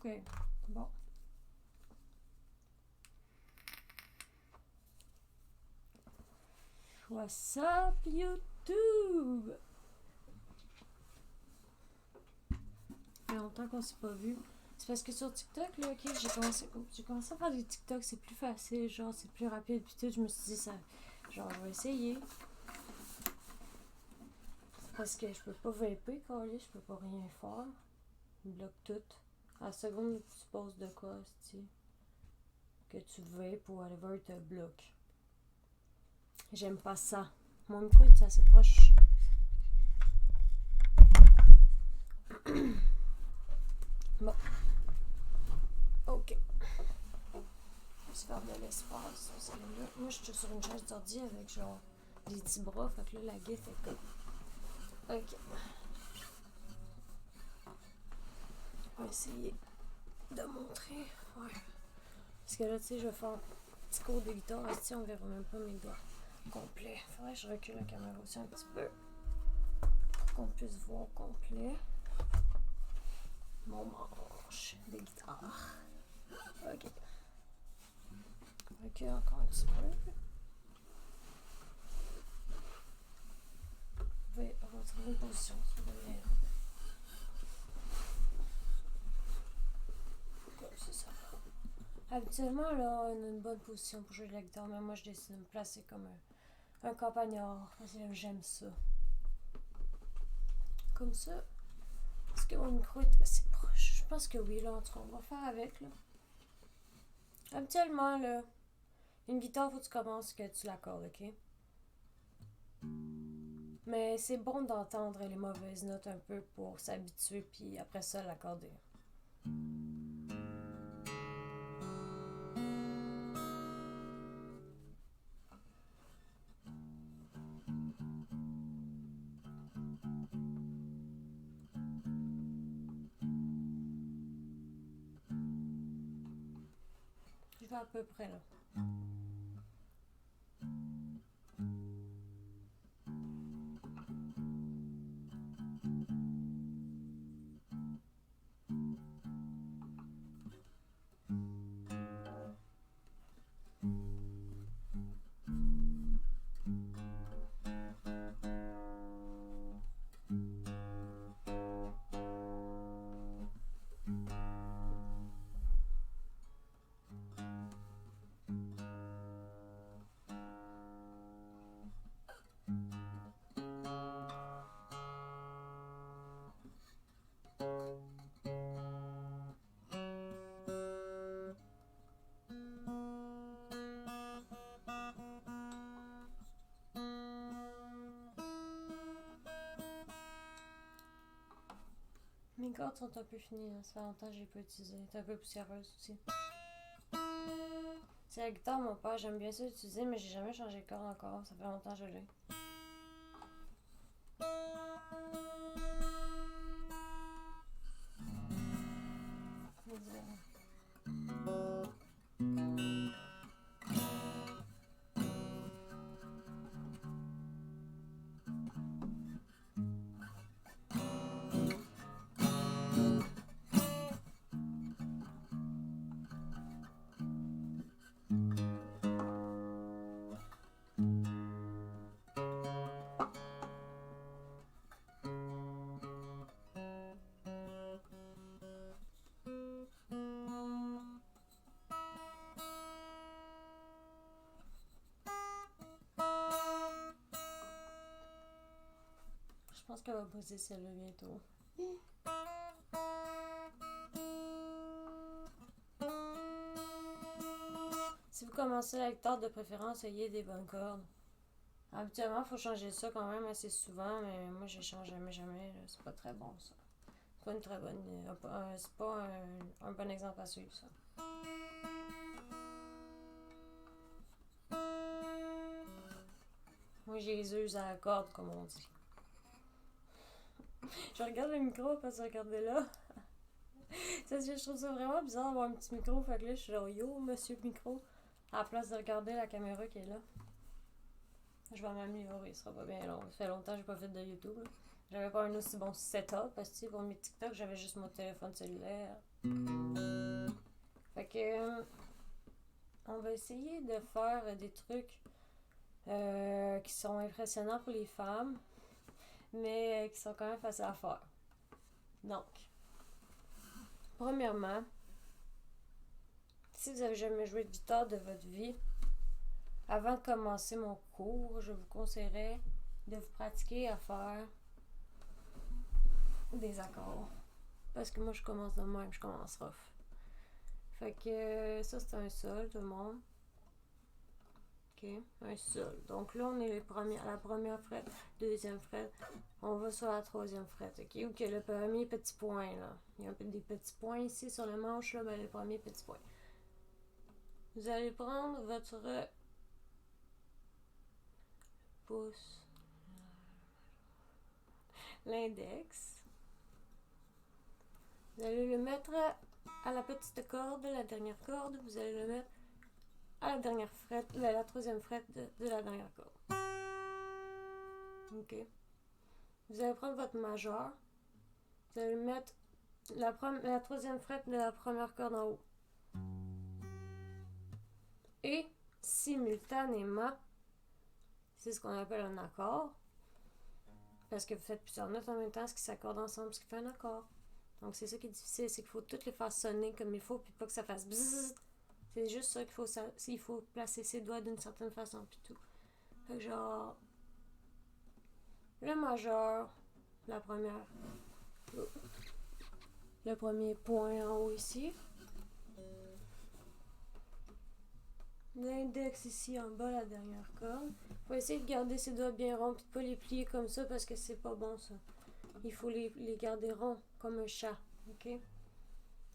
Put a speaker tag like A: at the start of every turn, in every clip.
A: Ok, bon. What's up, YouTube? Ça fait longtemps qu'on s'est pas vu. C'est parce que sur TikTok, là, ok, j'ai commencé à faire des TikTok, c'est plus facile, genre, c'est plus rapide, puis tout, je me suis dit, ça, genre, je vais essayer. Parce que je peux pas vaper, je peux pas rien faire. Il bloque tout. À la seconde où tu poses de quoi, tu que tu vapes ou whatever, il te bloque. J'aime pas ça. Mon micro est assez proche. Bon. Ok. Je vais se faire de l'espace. Parce que là, moi, je suis sur une chaise d'ordi avec genre des petits bras. Fait que là, la guette est comme. Ok. On va essayer de montrer. Ouais. Parce que là, tu sais, je vais faire un petit cours de guitare. Ici, on verra même pas mes doigts complets. Faudrait que je recule la caméra aussi un petit peu. Pour qu'on puisse voir complet. Mon manche de guitare. Ok. Recule encore un petit peu. Vous pouvez retrouver une position si vous voulez. C'est ça. Habituellement, là, on a une bonne position pour jouer de la guitare, mais moi, je décide de me placer comme un campagnard. Parce que j'aime ça. Comme ça. Est-ce que mon micro est assez proche? Je pense que oui, là, en tout cas, on va faire avec, là. Habituellement, là, une guitare, faut que tu commences que tu l'accordes, ok? Mais c'est bon d'entendre les mauvaises notes un peu pour s'habituer, puis après ça, l'accorder. Je vais à peu près, là. Mes cordes sont un peu finies, hein. Ça fait longtemps que je l'ai pas utilisé. C'est un peu poussiéreuse aussi. C'est la guitare, mon père, j'aime bien ça l'utiliser, mais j'ai jamais changé de corde encore. Ça fait longtemps que je l'ai. Je pense qu'elle va poser celle-là bientôt. Si vous commencez la guitare, de préférence, ayez des bonnes cordes. Habituellement, il faut changer ça quand même assez souvent, mais moi, je change jamais. Là. C'est pas très bon, ça. C'est pas une très bonne... c'est pas un bon exemple à suivre, ça. Moi, j'ai les yeux à la corde, comme on dit. Je regarde le micro, pas se regarder là. Je trouve ça vraiment bizarre d'avoir un petit micro. Fait que là, je suis genre, yo, monsieur le micro. À la place de regarder la caméra qui est là. Je vais m'améliorer, ce sera pas bien long. Ça fait longtemps que j'ai pas fait de YouTube. Là. J'avais pas un aussi bon setup parce que pour mes TikTok, j'avais juste mon téléphone cellulaire. Fait que on va essayer de faire des trucs qui sont impressionnants pour les femmes, mais qui sont quand même faciles à faire. Donc, premièrement, si vous avez jamais joué de guitare de votre vie, avant de commencer mon cours, je vous conseillerais de vous pratiquer à faire des accords. Parce que moi, je commence de même, je commence rough. Fait que ça, c'est un sol, tout le monde. Ok, un sol. Donc là, on est à la première frette, deuxième frette. On va sur la troisième frette, ok? Ou que le premier petit point, là. Il y a un peu des petits points ici sur le manche, là, ben le premier petit point. Vous allez prendre votre pouce, l'index. Vous allez le mettre à la petite corde, la dernière corde. Vous allez le mettre à la dernière frette, la troisième frette de la dernière corde. Ok. Vous allez prendre votre majeur. Vous allez mettre la troisième frette de la première corde en haut. Et simultanément, c'est ce qu'on appelle un accord. Parce que vous faites plusieurs notes en même temps, ce qui s'accorde ensemble, ce qui fait un accord. Donc c'est ça qui est difficile, c'est qu'il faut toutes les faire sonner comme il faut, puis pas que ça fasse bzzz. C'est juste ça qu'il faut, il faut placer ses doigts d'une certaine façon, puis tout. Fait que genre, le majeur, la première, le premier point en haut ici. L'index ici en bas, la dernière corde. Faut essayer de garder ses doigts bien ronds, puis de pas les plier comme ça parce que c'est pas bon ça. Il faut les garder ronds comme un chat, ok?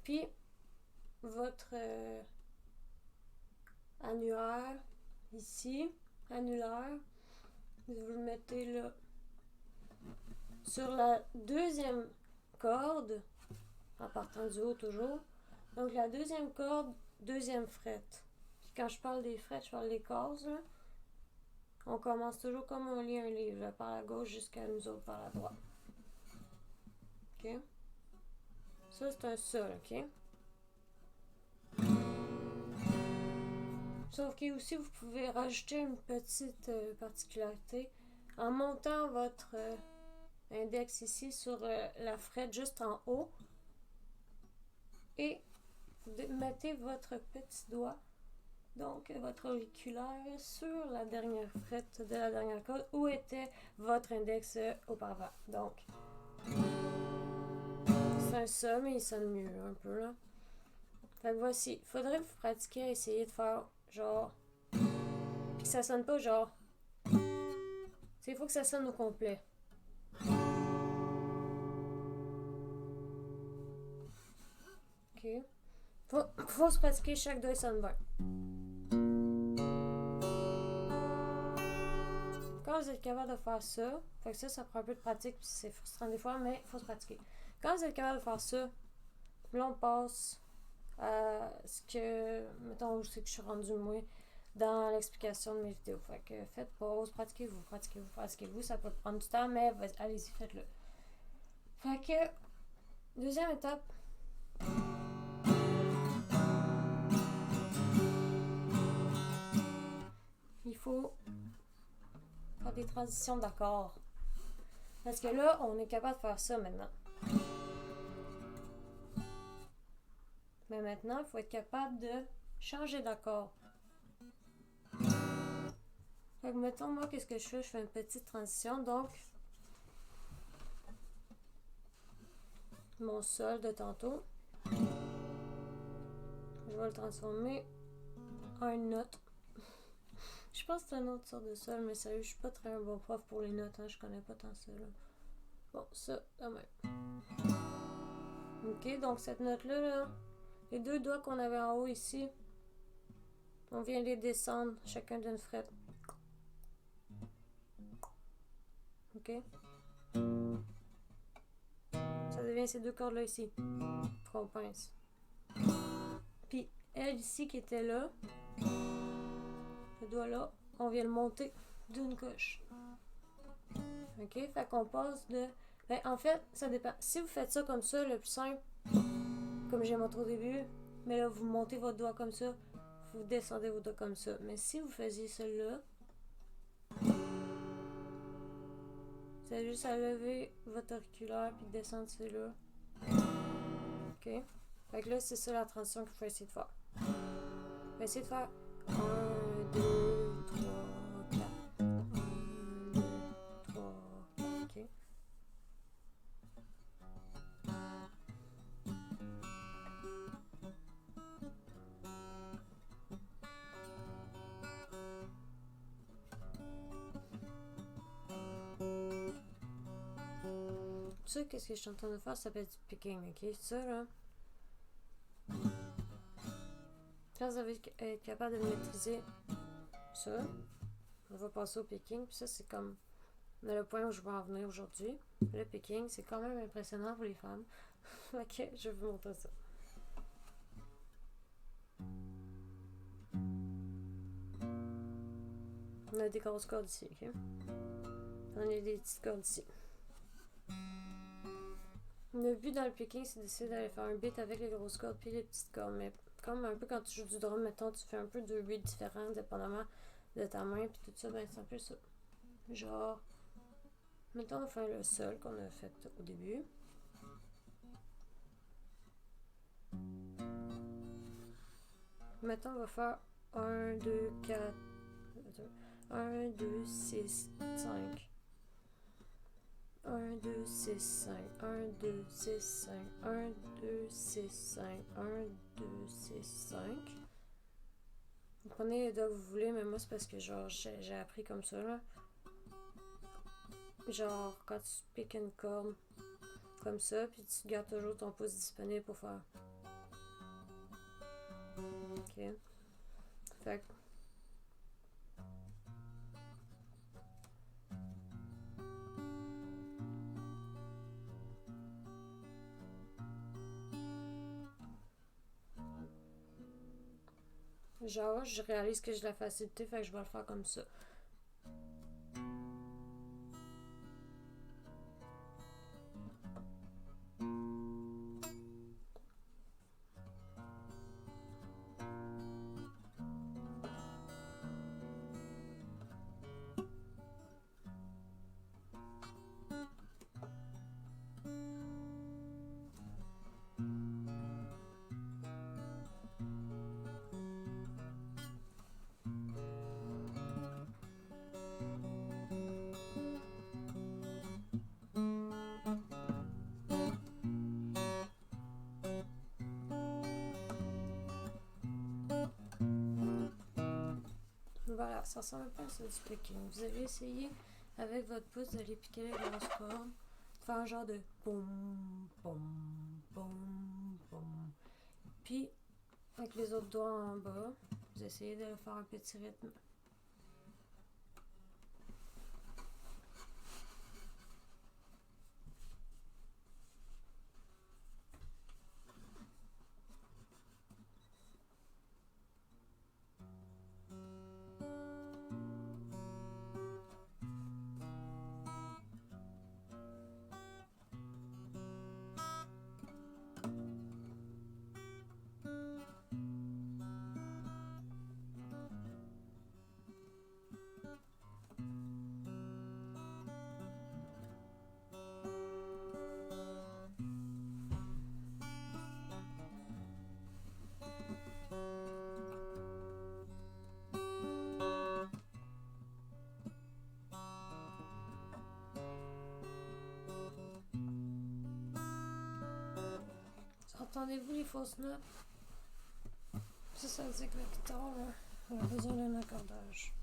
A: Puis, votre annulaire, ici, annulaire, vous le mettez là, sur la deuxième corde, en partant du haut toujours. Donc, la deuxième corde, deuxième frette. Puis quand je parle des frettes, je parle des cases, là. On commence toujours comme on lit un livre, là, par la gauche jusqu'à nous autres par la droite. Ok? Ça, c'est un sol, ok? Sauf que aussi, vous pouvez rajouter une petite particularité en montant votre index ici sur la frette juste en haut et vous mettez votre petit doigt, donc votre auriculaire, sur la dernière frette de la dernière corde où était votre index auparavant. Donc, c'est un sol, mais il sonne mieux un peu là. Fait que voici, il faudrait vous pratiquer à essayer de faire genre, puis que ça sonne pas genre, il faut que ça sonne au complet. Ok. Faut se pratiquer, chaque doigt sonne bien. Quand vous êtes capable de faire ça, fait que ça prend un peu de pratique, puis c'est frustrant des fois, mais il faut se pratiquer. Quand vous êtes capable de faire ça, là on passe à ce que, mettons, je sais que je suis rendue moins dans l'explication de mes vidéos. Fait que faites pause, pratiquez-vous. Ça peut prendre du temps, mais allez-y, faites-le. Fait que, deuxième étape. Il faut faire des transitions d'accords. Parce que là, on est capable de faire ça maintenant. Mais maintenant, il faut être capable de changer d'accord. Fait que mettons, moi, qu'est-ce que je fais? Je fais une petite transition. Donc, mon sol de tantôt, je vais le transformer en une note. Je pense que c'est une autre sorte de sol, mais sérieux, je suis pas très un bon prof pour les notes, hein, je connais pas tant ça, là. Bon, ça, quand même. Ok, donc cette note-là, là, les deux doigts qu'on avait en haut ici, on vient les descendre, chacun d'une frette. Ok? Ça devient ces deux cordes-là ici, qu'on pince. Puis, elle ici qui était là, le doigt là, on vient le monter d'une coche. Ok? Fait qu'on passe de Ben, en fait, ça dépend. Si vous faites ça comme ça, le plus simple, comme j'ai montré au début, mais là, vous montez votre doigt comme ça, vous descendez vos doigts comme ça. Mais si vous faisiez celle-là, vous avez juste à lever votre auriculaire puis descendre celui-là. OK? Fait que là, c'est ça la transition qu'il faut essayer de faire. On va essayer de faire 1, 2, 3, 4. 1, 2, 3, 4. OK? Ça, qu'est-ce que je suis en train de faire? Ça s'appelle du picking, OK? Ça, là. Quand vous allez être capable de maîtriser ça, on va passer au picking. Puis ça, c'est comme le point où je vais en venir aujourd'hui. Le picking, c'est quand même impressionnant pour les femmes. Ok, je vais vous montrer ça. On a des grosses cordes ici, ok? On a des petites cordes ici. Le but dans le picking, c'est d'essayer d'aller faire un beat avec les grosses cordes puis les petites cordes. Mais comme un peu quand tu joues du drum, mettons, tu fais un peu de beats différents dépendamment de ta main puis tout ça, ben c'est un peu ça. Genre, mettons, on va faire le sol qu'on a fait au début. Mettons, on va faire 1, 2, 4, 1, 2, 6, 5. 1, 2, 6, 5. 1, 2, 6, 5. 1, 2, 6, 5. 1, 2, 6, 5. Vous prenez les doigts que vous voulez, mais moi, c'est parce que genre j'ai appris comme ça, là. Genre, quand tu piques une corde comme ça, puis tu gardes toujours ton pouce disponible pour faire. Ok. Fait que genre, je réalise que j'ai de la facilité, fait que je vais le faire comme ça. Voilà, ça ressemble un peu à ça du picking. Vous avez essayé avec votre pouce d'aller piquer les grosses cordes, de faire un genre de boum, boum, boum, boum. Puis, avec les autres doigts en bas, vous essayez de faire un petit rythme. Entendez-vous les fausses notes? Ça veut dire que la guitare, là, elle a besoin d'un accordage.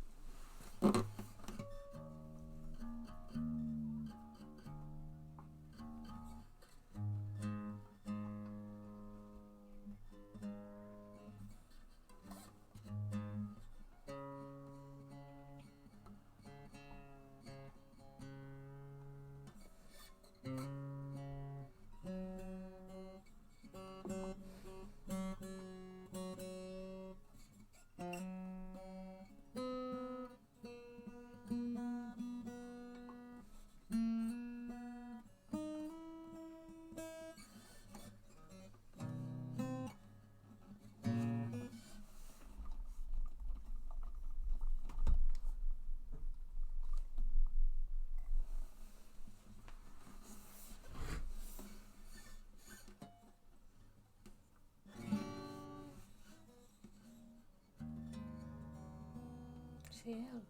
A: réel.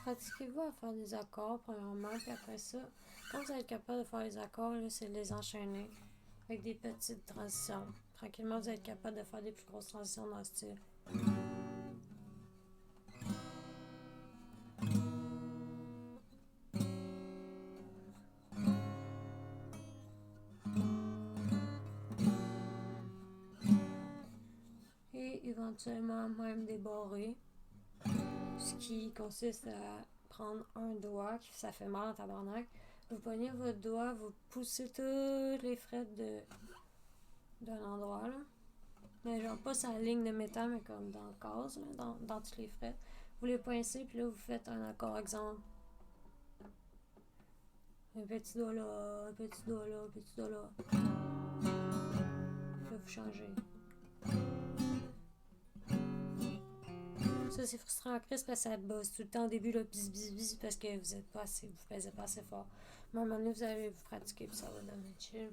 A: Pratiquez-vous à faire des accords, premièrement, puis après ça, quand vous êtes capable de faire les accords, là, c'est de les enchaîner avec des petites transitions. Tranquillement, vous êtes capable de faire des plus grosses transitions dans le style. Et éventuellement, même des barrés, ce qui consiste à prendre un doigt, ça fait mal en tabarnak. Vous pognez votre doigt, vous poussez toutes les frettes d'un endroit, là. Mais genre pas sur la ligne de métal, mais comme dans le case, là, dans toutes les frettes. Vous les pincez, puis là, vous faites un accord, exemple. Un petit doigt là, un petit doigt là, un petit doigt là. Là, vous changez. Ça, c'est frustrant en crise parce que ça bosse tout le temps au début, là, bis, bis, bis, parce que vous pesez pas assez fort. Mais à un moment donné, vous allez vous pratiquer, puis ça va devenir chill.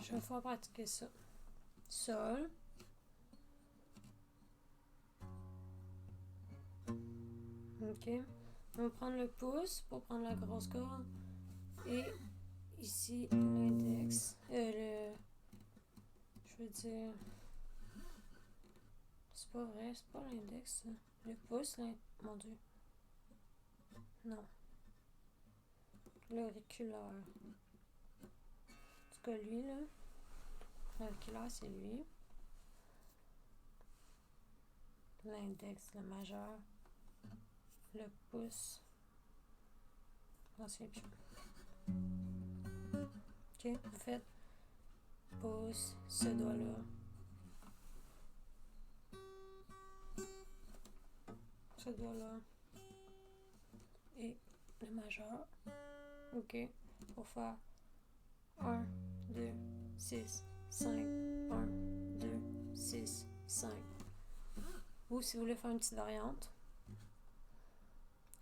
A: Je vais pouvoir pratiquer ça. Sol. Ok. On va prendre le pouce pour prendre la grosse corde. Et ici, l'index. Je veux dire. C'est pas vrai, c'est pas l'index, ça. Le pouce, mon Dieu. Non. L'auriculaire. En tout cas, lui, là. L'auriculaire, c'est lui. L'index, le majeur. Le pouce. J'en sais plus. Ok, vous faites pouce, ce doigt-là. Ce doigt-là. Et le majeur. Ok, pour faire 1, 2, 6, 5, 1, 2, 6, 5. Ou si vous voulez faire une petite variante,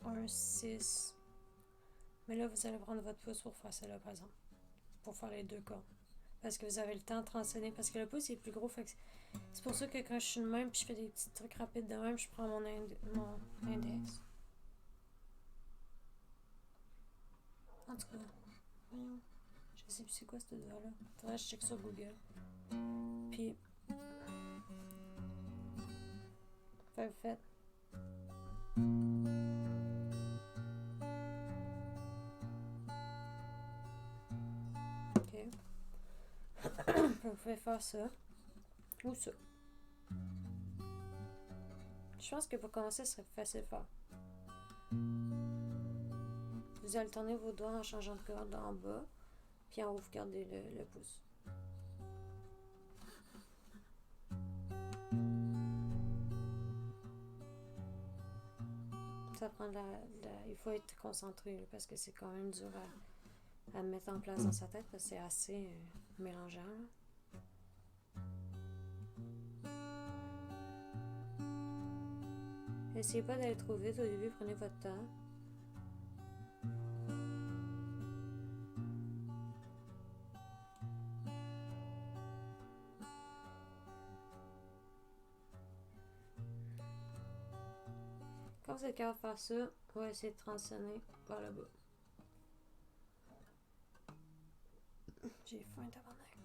A: 1, 6. Mais là, vous allez prendre votre pouce pour faire celle-là, par exemple. Pour faire les deux cordes. Parce que vous avez le temps de transitionner. Parce que le pouce est plus gros. Fait que c'est pour ça que quand je suis de même puis je fais des petits trucs rapides de même, je prends mon index. En tout cas, voyons. Je sais plus c'est quoi ce doigt-là. Faudrait que je check sur Google. Puis. Fait que faites. Ok. Vous pouvez faire ça. Ou ça. Je pense que pour commencer, ce serait facile à faire. Vous alternez vos doigts en changeant de corde en bas. Puis en haut, vous gardez le pouce. Ça prend il faut être concentré là, parce que c'est quand même dur à mettre en place dans sa tête parce que c'est assez mélangeant. Là. Essayez pas d'aller trop vite au début, prenez votre temps. Quand vous êtes capable de faire ça, on va essayer de transitionner vers le bas. J'ai faim, tabarnak.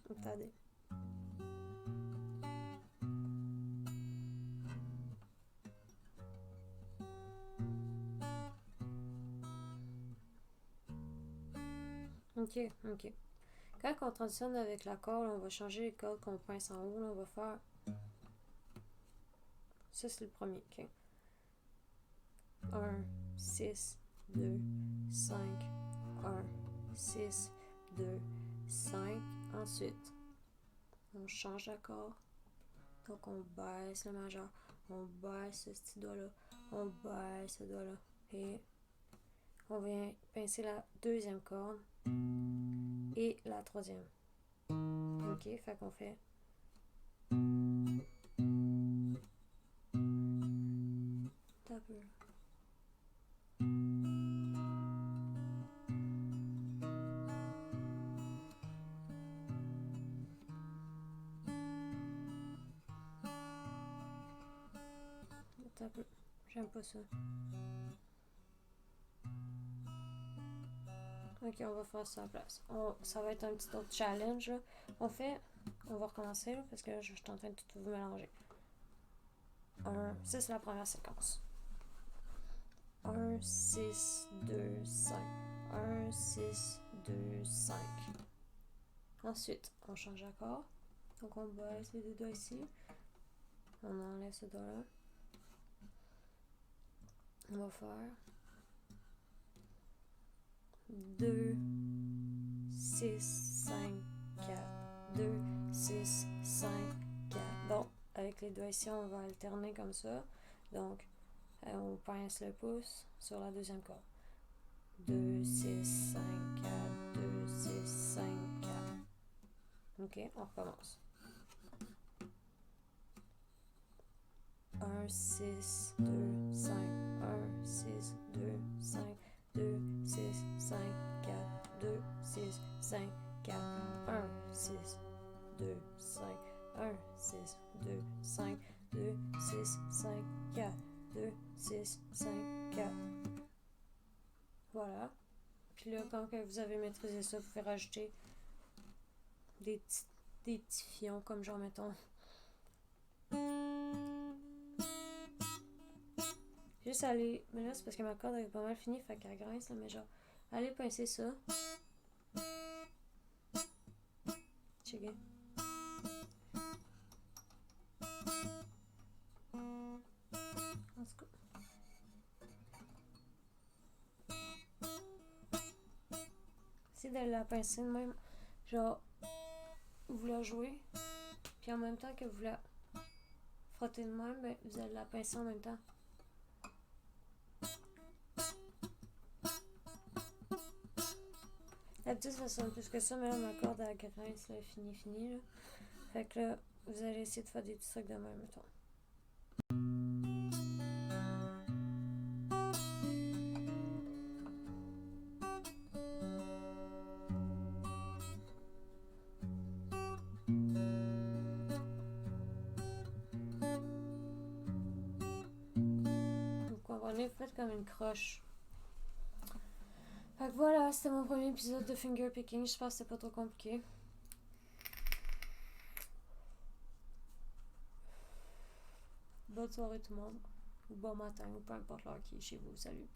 A: Attendez. Ok. Quand on transitionne avec la corde, on va changer les cordes qu'on pince en haut. Là, on va faire... Ça, c'est le premier. Ok. 1, 6, 2, 5, 1, 6, 2, 5. Ensuite, on change d'accord. Donc, on baisse le majeur. On baisse ce petit doigt-là. On baisse ce doigt-là. Et on vient pincer la deuxième corde et la troisième. Ok, fait qu'on fait... T'as peu. T'as peu. J'aime pas ça. Ok, on va faire ça à la place. Ça va être un petit autre challenge. Là. On va recommencer là, parce que là, je suis en train de tout vous mélanger. Ça, c'est la première séquence. 1, 6, 2, 5. 1, 6, 2, 5. Ensuite, on change d'accord. Donc, on baisse les deux doigts ici. On enlève ce doigt-là. On va faire 2, 6, 5, 4. 2, 6, 5, 4. Bon, avec les doigts ici, on va alterner comme ça. Donc, on pince le pouce sur la deuxième corde. 2, 6, 5, 4. 2, 6, 5, 4. Ok, on recommence. 1, 6, 2, 5. 1, 6, 2, 5. 2, 6, 5, 4. 2, 6, 5, 4. 1, 6, 2, 5. 1, 6, 2, 5. 2, 6, 5, 4. 2, 6, 5, 4. Voilà. Puis là, quand vous avez maîtrisé ça, vous pouvez rajouter des petits fions, comme genre, mettons. Juste aller. Mais là, c'est parce que ma corde est pas mal finie, fait qu'elle grince, là, mais genre, allez pincer ça. Checker. En tout cas. Essayez de la pincer de même. Genre, vous la jouez. Puis en même temps que vous la frottez de même, ben, vous allez la pincer en même temps. D'habitude, ça sonne plus que ça, mais là, ma corde à grince, là, fini, là. Fait que là, vous allez essayer de faire des petits trucs de même, mettons. Vous comprenez, vous faites comme une croche. Fait que voilà, c'était mon premier épisode de finger picking. J'espère que c'était pas trop compliqué. Bonne soirée tout le monde. Ou bon matin, ou peu importe l'heure qui est chez vous. Salut.